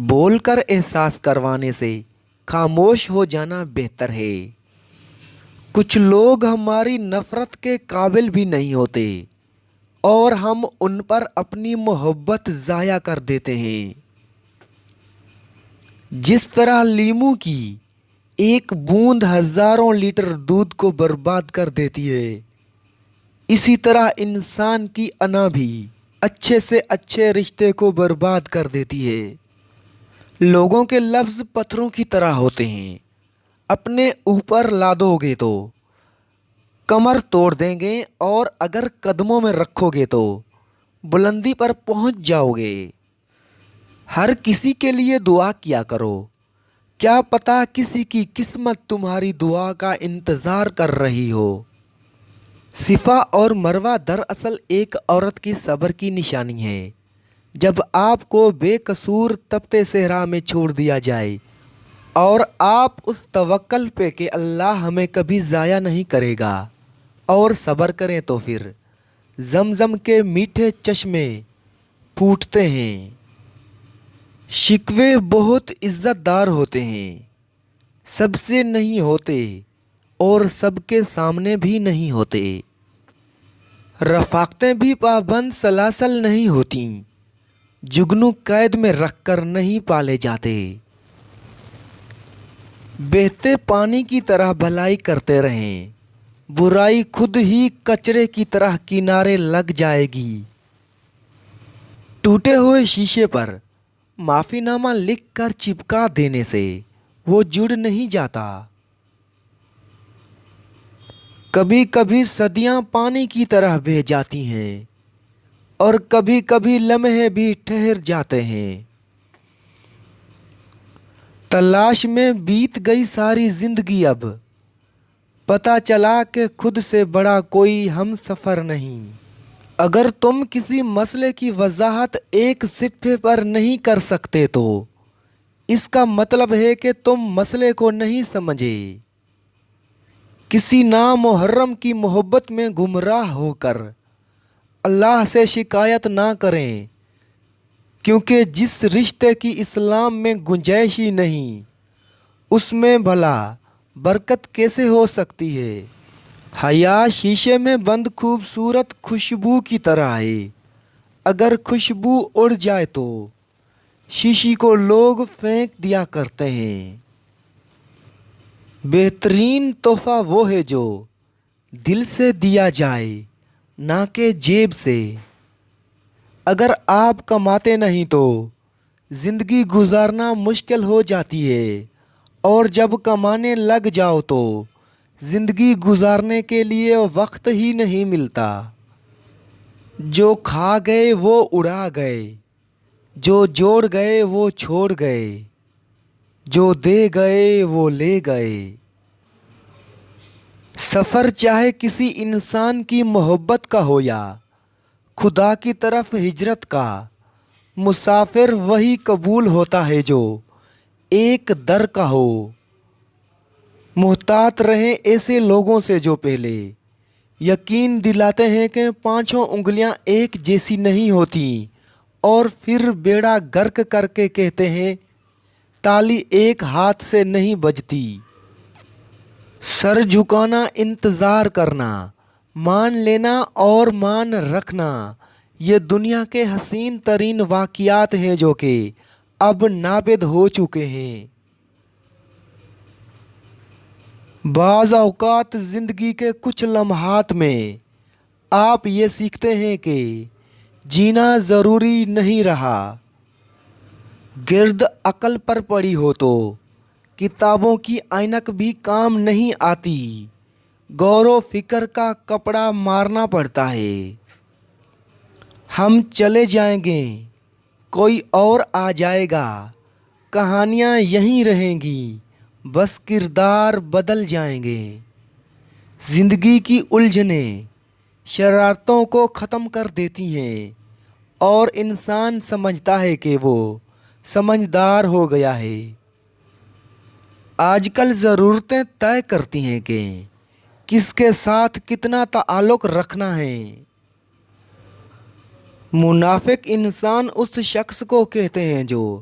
بول کر احساس کروانے سے خاموش ہو جانا بہتر ہے۔ کچھ لوگ ہماری نفرت کے قابل بھی نہیں ہوتے اور ہم ان پر اپنی محبت ضائع کر دیتے ہیں۔ جس طرح لیموں کی ایک بوند ہزاروں لیٹر دودھ کو برباد کر دیتی ہے، اسی طرح انسان کی انا بھی اچھے سے اچھے رشتے کو برباد کر دیتی ہے۔ لوگوں کے لفظ پتھروں کی طرح ہوتے ہیں، اپنے اوپر لادو گے تو کمر توڑ دیں گے اور اگر قدموں میں رکھو گے تو بلندی پر پہنچ جاؤ گے۔ ہر کسی کے لیے دعا کیا کرو، کیا پتہ کسی کی قسمت تمہاری دعا کا انتظار کر رہی ہو۔ صفا اور مروہ دراصل ایک عورت کی صبر کی نشانی ہے۔ جب آپ کو بے قصور تپتے صحرا میں چھوڑ دیا جائے اور آپ اس توکل پہ کہ اللہ ہمیں کبھی ضائع نہیں کرے گا اور صبر کریں تو پھر زمزم کے میٹھے چشمے پھوٹتے ہیں۔ شکوے بہت عزت دار ہوتے ہیں، سب سے نہیں ہوتے اور سب کے سامنے بھی نہیں ہوتے۔ رفاقتیں بھی پابند سلاسل نہیں ہوتیں، جگنو قید میں رکھ کر نہیں پالے جاتے۔ بہتے پانی کی طرح بھلائی کرتے رہیں، برائی خود ہی کچرے کی طرح کنارے لگ جائے گی۔ ٹوٹے ہوئے شیشے پر معافی نامہ لکھ کر چپکا دینے سے وہ جڑ نہیں جاتا۔ کبھی کبھی صدیاں پانی کی طرح بہہ جاتی ہیں اور کبھی کبھی لمحے بھی ٹھہر جاتے ہیں۔ تلاش میں بیت گئی ساری زندگی، اب پتہ چلا کہ خود سے بڑا کوئی ہم سفر نہیں۔ اگر تم کسی مسئلے کی وضاحت ایک صفحے پر نہیں کر سکتے تو اس کا مطلب ہے کہ تم مسئلے کو نہیں سمجھے۔ کسی نامحرم کی محبت میں گمراہ ہو کر اللہ سے شکایت نہ کریں، کیونکہ جس رشتے کی اسلام میں گنجائش ہی نہیں، اس میں بھلا برکت کیسے ہو سکتی ہے۔ حیا شیشے میں بند خوبصورت خوشبو کی طرح ہے، اگر خوشبو اڑ جائے تو شیشی کو لوگ پھینک دیا کرتے ہیں۔ بہترین تحفہ وہ ہے جو دل سے دیا جائے، نہ کہ جیب سے۔ اگر آپ کماتے نہیں تو زندگی گزارنا مشکل ہو جاتی ہے اور جب کمانے لگ جاؤ تو زندگی گزارنے کے لیے وقت ہی نہیں ملتا۔ جو کھا گئے وہ اڑا گئے، جو جوڑ گئے وہ چھوڑ گئے، جو دے گئے وہ لے گئے۔ سفر چاہے کسی انسان کی محبت کا ہو یا خدا کی طرف ہجرت کا، مسافر وہی قبول ہوتا ہے جو ایک در کا ہو۔ محتاط رہیں ایسے لوگوں سے جو پہلے یقین دلاتے ہیں کہ پانچوں انگلیاں ایک جیسی نہیں ہوتی اور پھر بیڑا غرق کر کے کہتے ہیں تالی ایک ہاتھ سے نہیں بجتی۔ سر جھکانا، انتظار کرنا، مان لینا اور مان رکھنا، یہ دنیا کے حسین ترین واقعات ہیں جو کہ اب ناپید ہو چکے ہیں۔ بعض اوقات زندگی کے کچھ لمحات میں آپ یہ سیکھتے ہیں کہ جینا ضروری نہیں رہا۔ گرد عقل پر پڑی ہو تو کتابوں کی اینک بھی کام نہیں آتی، غور و فکر کا کپڑا مارنا پڑتا ہے۔ ہم چلے جائیں گے، کوئی اور آ جائے گا، کہانیاں یہیں رہیں گی، بس کردار بدل جائیں گے۔ زندگی کی الجھنیں شرارتوں کو ختم کر دیتی ہیں اور انسان سمجھتا ہے کہ وہ سمجھدار ہو گیا ہے۔ آج کل ضرورتیں طے کرتی ہیں کہ کس کے ساتھ کتنا تعلق رکھنا ہے۔ منافق انسان اس شخص کو کہتے ہیں جو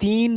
3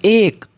1.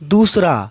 2.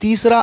3.